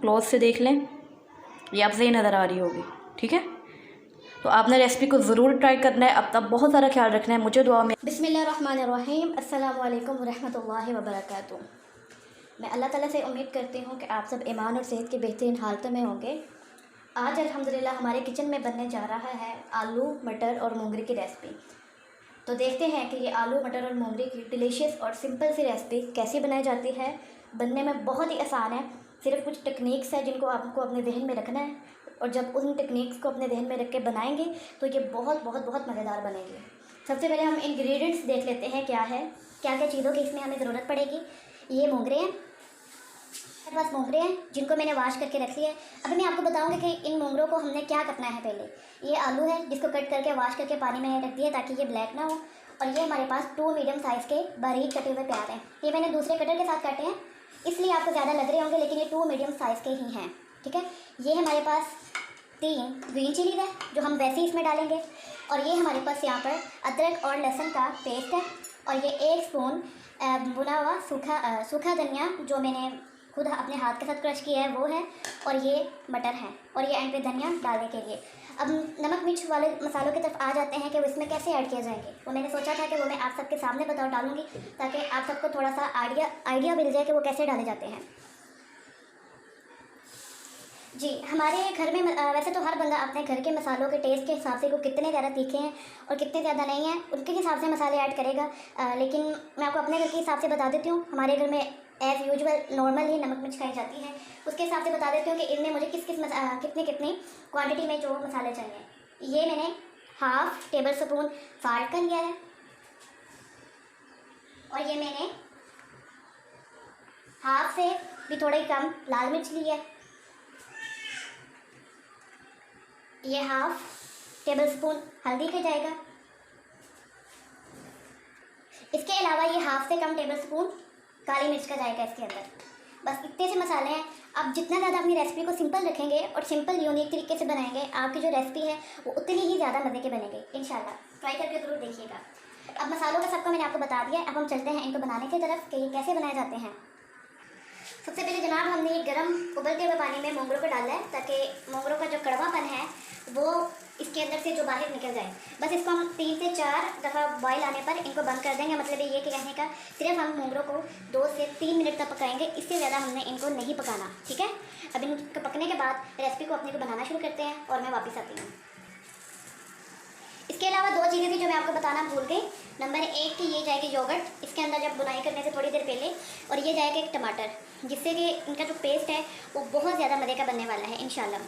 Close से देख लें, ये आप सही नज़र आ रही होगी। ठीक है, तो आपने रेसिपी को ज़रूर ट्राई करना है। अपना बहुत सारा ख्याल रखना है। मुझे दुआ में बिस्मिल्लाहिर्रहमानिर्रहीम, अस्सलामु अलैकुम वरहमतुल्लाहि वबरकातुहू। मैं अल्लाह ताला से उम्मीद करती हूँ कि आप सब ईमान और सेहत की बेहतरीन हालतों में होंगे। आज अल्हम्दुलिल्लाह हमारे किचन में बनने जा रहा है आलू मटर और मोंगरे की रेसिपी। तो देखते हैं कि ये आलू मटर और मोंगरे की डिलीशियस और सिंपल सी रेसिपी कैसे बनाई जाती है। बनने में बहुत ही आसान है, सिर्फ कुछ टेक्निक्स है जिनको आपको अपने जहन में रखना है, और जब उन टेक्निक्स को अपने जहन में रख के बनाएंगे तो ये बहुत बहुत बहुत मज़ेदार बनेगी। सबसे पहले हम इंग्रेडिएंट्स देख लेते हैं क्या है, क्या क्या चीज़ों की इसमें हमें ज़रूरत पड़ेगी। ये मोंगरे हैं, मेरे पास मोंगरे हैं जिनको मैंने वॉश करके रख लिया है। अभी मैं आपको बताऊंगी कि इन मोंगरों को हमने क्या करना है। पहले ये आलू है जिसको कट करके वॉश करके पानी में रख दिया ताकि ये ब्लैक ना हो। और ये हमारे पास 2 मीडियम साइज़ के बारीक कटे हुए प्याज हैं। ये मैंने दूसरे कटर के साथ काटे हैं इसलिए आपको ज़्यादा लग रहे होंगे, लेकिन ये 2 मीडियम साइज़ के ही हैं। ठीक है, ये हमारे पास 3 ग्रीन चिलीज है जो हम वैसे ही इसमें डालेंगे। और ये हमारे पास यहाँ पर अदरक और लहसुन का पेस्ट है। और ये 1 स्पून भुना हुआ सूखा धनिया जो मैंने खुद अपने हाथ के साथ क्रश किया है वो है। और ये मटर है और ये एंड पे धनिया डालने के लिए। अब नमक मिर्च वाले मसालों की तरफ आ जाते हैं कि वो इसमें कैसे ऐड किए जाएंगे। वो मैंने सोचा था कि वो मैं आप सबके सामने डालूंगी ताकि आप सबको थोड़ा सा आइडिया मिल जाए कि वो कैसे डाले जाते हैं। जी, हमारे घर में वैसे तो हर बंदा अपने घर के मसालों के टेस्ट के हिसाब से को कितने ज़्यादा तीखे हैं और कितने ज़्यादा नहीं हैं उनके हिसाब से मसाले ऐड करेगा। लेकिन मैं आपको अपने घर के हिसाब से बता देती हूँ। हमारे घर में एज़ यूजुअल नॉर्मल ही नमक मिर्च खाई जाती है, उसके हिसाब से बता देती हूँ कि इनमें मुझे कितनी क्वांटिटी में जो मसाले चाहिए। ये मैंने 1/2 टेबल स्पून साल्ट का लिया है और ये मैंने 1/2 से भी थोड़ा ही कम लाल मिर्च ली है। ये 1/2 टेबल स्पून हल्दी का जाएगा। इसके अलावा ये 1/2 से कम टेबल स्पून काली मिर्च का जाएगा इसके अंदर। बस इतने से मसाले हैं। आप जितना ज़्यादा अपनी रेसिपी को सिंपल रखेंगे और सिंपल यूनिक तरीके से बनाएंगे, आपकी जो रेसिपी है वो उतनी ही ज़्यादा मज़े के बनेंगे इंशाल्लाह। ट्राई करके ज़रूर देखिएगा। अब मसालों का सबका मैंने आपको बता दिया। अब हम चलते हैं इनको बनाने की तरफ कि ये कैसे बनाए जाते हैं। सबसे पहले जनाब हमने ये गर्म उबलते हुए पानी में मोंगरों को डाला है ताकि मोंगरों का जो कड़वापन है वो इसके अंदर से जो बाहर निकल जाए। बस इसको हम 3 से 4 दफ़ा बॉयल आने पर इनको बंद कर देंगे। मतलब ये कि कहने का सिर्फ हम मोंगरों को 2 से 3 मिनट तक पकाएंगे, इससे ज़्यादा हमने इनको नहीं पकाना। ठीक है, अब इनको पकने के बाद रेसिपी को अपने को बनाना शुरू करते हैं और मैं वापस आती हूँ। इसके अलावा 2 चीज़ें थी जो मैं आपको बताना भूल गई। नंबर 1 की ये जाएगी योगर्ट, इसके अंदर जब बुनाई करने से थोड़ी देर पहले, और ये जाएगा एक टमाटर, जिससे कि इनका जो पेस्ट है वो बहुत ज़्यादा मज़े का बनने वाला है इंशाल्लाह।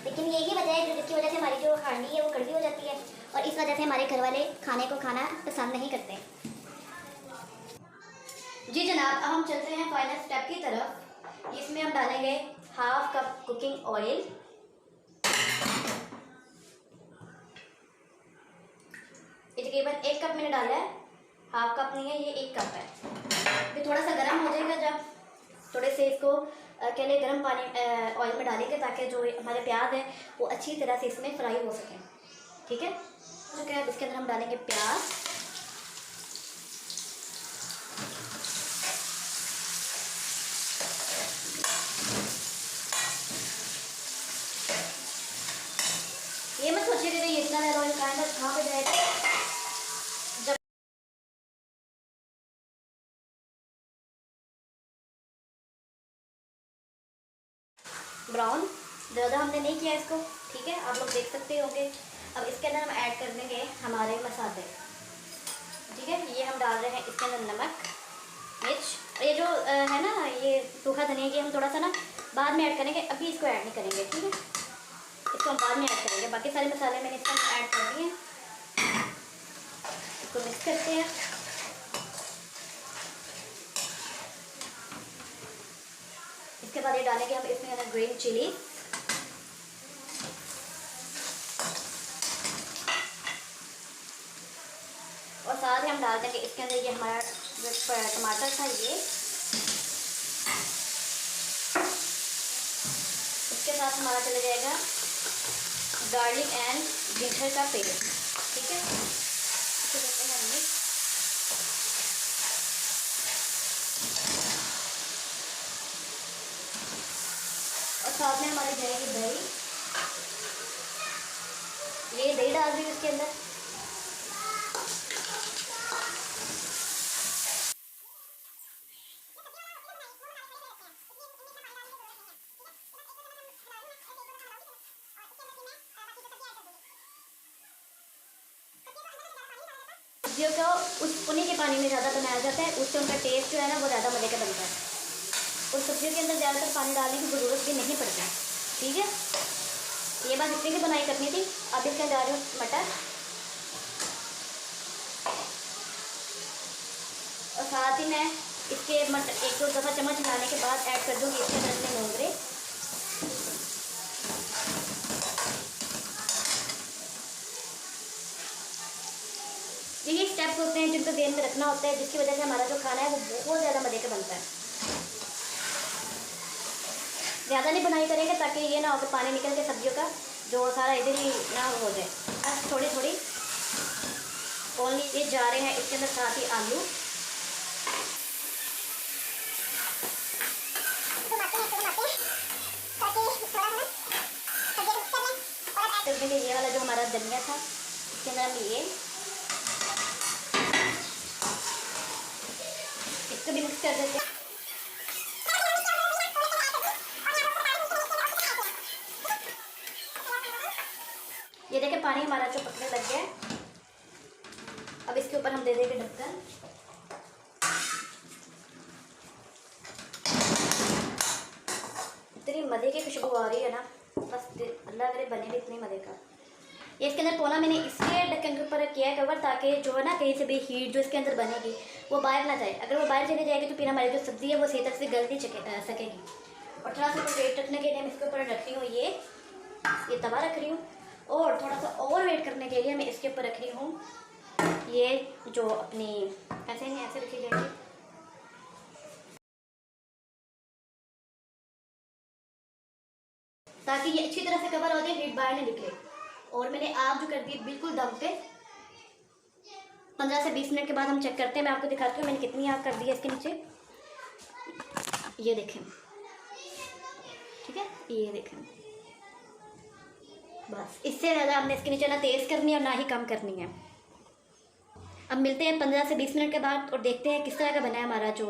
लेकिन यही वजह है जिसकी वजह से हमारी जो हांडी है वो कड़वी हो जाती है और इस वजह से हमारे घर वाले खाने को खाना पसंद नहीं करते। जी जनाब, अब हम चलते हैं फाइनल स्टेप की तरफ। इसमें हम डालेंगे 1/2 कप कुकिंग ऑयल। ये तकरीबन 1 कप मैंने डाला है, 1/2 कप नहीं है, ये 1 कप है। ये थोड़ा सा गर्म हो जाएगा जब थोड़े से इसको के लिए गर्म पानी ऑयल में डालेंगे ताकि जो हमारे प्याज है वो अच्छी तरह से इसमें फ्राई हो सके। ठीक है, तो क्या इसके अंदर हम डालेंगे प्याज। ये मत सोचिए कि इतना ज़्यादा ऑयल कहाँ पे जाएगा। जब ब्राउन ज़्यादा हमने नहीं किया इसको, ठीक है, आप लोग देख सकते होंगे। अब इसके अंदर हम ऐड कर देंगे हमारे मसाले। ठीक है, ये हम डाल रहे हैं इसके अंदर नमक मिर्च, ये जो है ना ये सूखा धनिया, ये हम थोड़ा सा ना बाद में ऐड करेंगे, अभी इसको ऐड नहीं करेंगे। ठीक है, इसको हम बाद में ऐड करेंगे। बाकी सारे मसाले मैंने इसमें ऐड कर दिए। इसको मिक्स करते हैं। इसके बाद ये डालेंगे हम इसमें है ग्रीन चिली, और साथ ही हम डाल देंगे इसके अंदर ये हमारा टमाटर था ये। इसके साथ हमारा चला जाएगा गार्लिक एंड जिंजर का पेस्ट, ठीक है। इसे देते हैं हमने और साथ में हमारी जाएगी दही। ये दही डाल दी इसके अंदर। सब्जियों को उन्हीं के पानी में ज़्यादा बनाया जाता है, उससे उनका टेस्ट जो है ना वो ज़्यादा मज़े का बनता है। और सब्जियों के अंदर ज़्यादातर पानी डालने की ज़रूरत भी नहीं पड़ती, ठीक है। ये बात इतनी की बनाई करनी थी। अब इसके डाल रही हूँ मटर और साथ ही मैं इसके मटर 1-2 दफ़ा चम्मच हिलाने के बाद ऐड कर दूँगी इसके अंदर अपने मोंगरे। ये स्टेप्स होते हैं जिनको ध्यान में रखना होता है, जिसकी वजह से हमारा जो खाना है वो बहुत ज़्यादा मज़े का बनता है। ज़्यादा नहीं बनाई करेंगे ताकि ये ना हो कि पानी निकल के सब्जियों का जो सारा इधर ही ना हो जाए। बस थोड़ी थोड़ी ओनली ये जा रहे हैं इसके अंदर, साथ ही आलू। ये वाला जो हमारा धनिया था इसके अंदर हम ये इसको भी मिक्स कर देते हैं। ये देखें पानी हमारा जो पकने लग गया है। अब इसके ऊपर हम दे देंगे ढक्कन। इतनी मज़े की खुशबू आ रही है ना, बस अल्लाह करे बने भी इतने मज़े का। ये इसके अंदर पोला मैंने इसलिए ढक्कन के ऊपर किया है कवर, ताकि जो है ना कहीं से भी हीट जो इसके अंदर बनेगी वो बाहर ना जाए। अगर वो बाहर चली जाएगी तो फिर हमारी जो सब्ज़ी है वो सही तरह से गल नहीं सकेगी। और थोड़ा सा वेट रखने के लिए मैं इसके ऊपर रख रही हूँ ये तवा रख रही हूँ, और थोड़ा सा और वेट करने के लिए मैं इसके ऊपर रख रही हूँ ये जो अपनी ऐसे नहीं ऐसे रखी जाएगी, ताकि ये अच्छी तरह से कवर हो जाए, हीट बाहर नहीं निकले। और मैंने आग जो कर दी बिल्कुल दम पे। 15 से 20 मिनट के बाद हम चेक करते हैं। मैं आपको दिखाती हूँ मैंने कितनी आग कर दी है इसके नीचे। ये देखें, ठीक है, ये देखें। बस इससे ज़्यादा हमने इसके नीचे ना तेज़ करनी है और ना ही कम करनी है। अब मिलते हैं 15 से 20 मिनट के बाद और देखते हैं किस तरह का बना है हमारा जो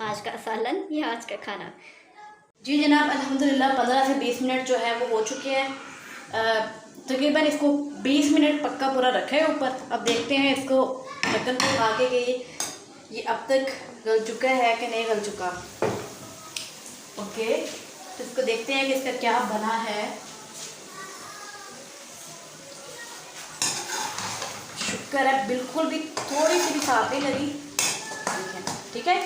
आज का सालन या आज का खाना। जी जनाब, अल्हम्दुलिल्लाह 15 से 20 मिनट जो है वो हो चुके हैं। तकरीबन इसको 20 मिनट पक्का पूरा रखा है ऊपर। अब देखते हैं इसको ढक्कन को उठा के ये अब तक गल चुका है कि नहीं गल चुका। ओके, तो इसको देखते हैं कि इसका क्या बना है। शुक्र है बिल्कुल भी थोड़ी सी भी साफ नहीं लगी, ठीक है।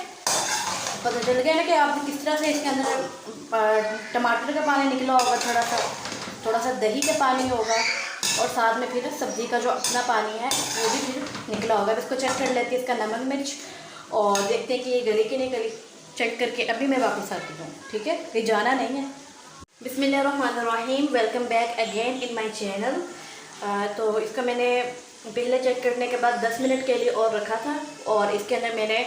पता चल गया ना कि आपने किस तरह से इसके अंदर टमाटर का पानी निकला होगा, थोड़ा सा दही का पानी होगा, और साथ में फिर सब्ज़ी का जो अपना पानी है वो भी फिर निकला होगा। अब इसको चेक कर लेते हैं इसका नमक मिर्च और देखते हैं कि ये गली कि नहीं गली। चेक करके अभी मैं वापस आती हूँ, ठीक है, ये जाना नहीं है। बिस्मिल्लाहिर्रहमानिर्रहीम, welcome back again in my channel. तो इसका मैंने पहले चेक करने के बाद 10 मिनट के लिए और रखा था, और इसके अंदर मैंने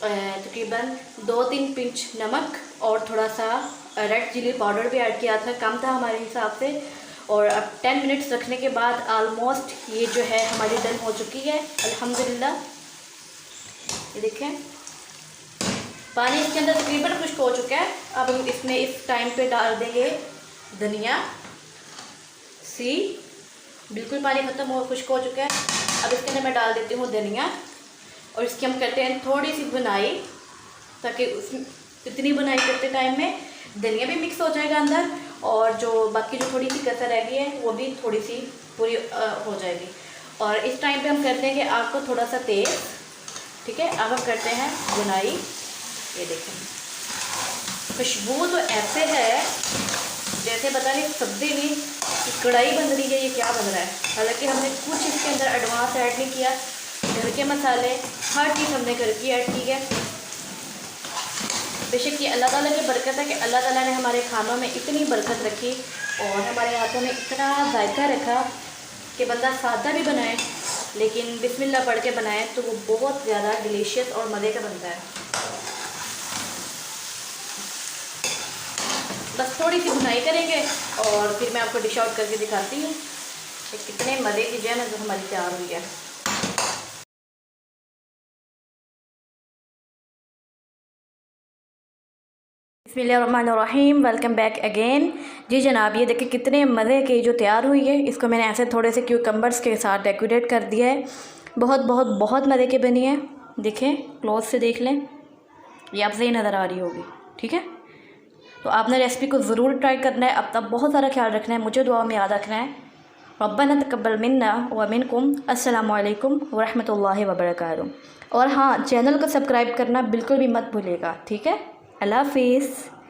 तकरीबन 2-3 पिंच नमक और थोड़ा सा रेड चिली पाउडर भी ऐड किया था, कम था हमारे हिसाब से। और अब 10 मिनट्स रखने के बाद ऑलमोस्ट ये जो है हमारी डन हो चुकी है अल्हम्दुलिल्लाह। ये देखें पानी इसके अंदर तकरीबन खुश्क हो चुका है। अब हम इसमें इस टाइम पे डाल देंगे धनिया। बिल्कुल पानी ख़त्म हो खुश्क हो चुका है। अब इसके अंदर मैं डाल देती हूँ धनिया, और इसकी हम करते हैं थोड़ी सी बुनाई, ताकि उसमें इतनी बुनाई करते टाइम में धनिया भी मिक्स हो जाएगा अंदर, और जो बाकी जो थोड़ी सी कसर रह गई है वो भी थोड़ी सी पूरी हो जाएगी। और इस टाइम पे हम कर देंगे आग को थोड़ा सा तेज़, ठीक है। अब हम करते हैं बुनाई। ये देखें खुशबू तो ऐसे है जैसे पता नहीं सब्ज़ी भी कढ़ाई बन रही है, ये क्या बन रहा है। हालांकि हमने कुछ इसके अंदर एडवांस ऐड नहीं किया, घर के मसाले हर चीज़ हमने घर की ऐड की है। बेशक ये अल्लाह ताला की बरकत है कि अल्लाह ताला ने हमारे खानों में इतनी बरकत रखी और हमारे हाथों में इतना जायका रखा कि बंदा सादा भी बनाए लेकिन बिस्मिल्लाह पढ़ के बनाए तो वो बहुत ज़्यादा डिलीशियस और मज़े का बनता है। बस थोड़ी सी भुनाई करेंगे और फिर मैं आपको डिश आउट करके दिखाती हूँ कि कितने मज़े की जो है ना जो हमारी तैयार हुई है। बिस्मिल्लाहिर्रहमानिर्रहीम, वेलकम बैक अगेन। जी जनाब, ये देखिए कितने मज़े की जो तैयार हुई है। इसको मैंने ऐसे थोड़े से क्यूकम्बर्स के साथ डेकोरेट कर दिया है। बहुत बहुत बहुत मज़े की बनी है। देखें, क्लोज से देख लें, ये आपसे ही नज़र आ रही होगी। ठीक है, तो आपने रेसिपी को ज़रूर ट्राई करना है। अपना बहुत सारा ख्याल रखना है, मुझे दुआ में याद रखना है। रब्बना तक़ब्बल मिन्ना व मिनकुम। अस्सलामु अलैकुम व रहमतुल्लाहि व बरकातुहू। और हाँ, चैनल को सब्सक्राइब करना बिल्कुल भी मत भूलिएगा। ठीक है, अल्लाह हाफ़िज़।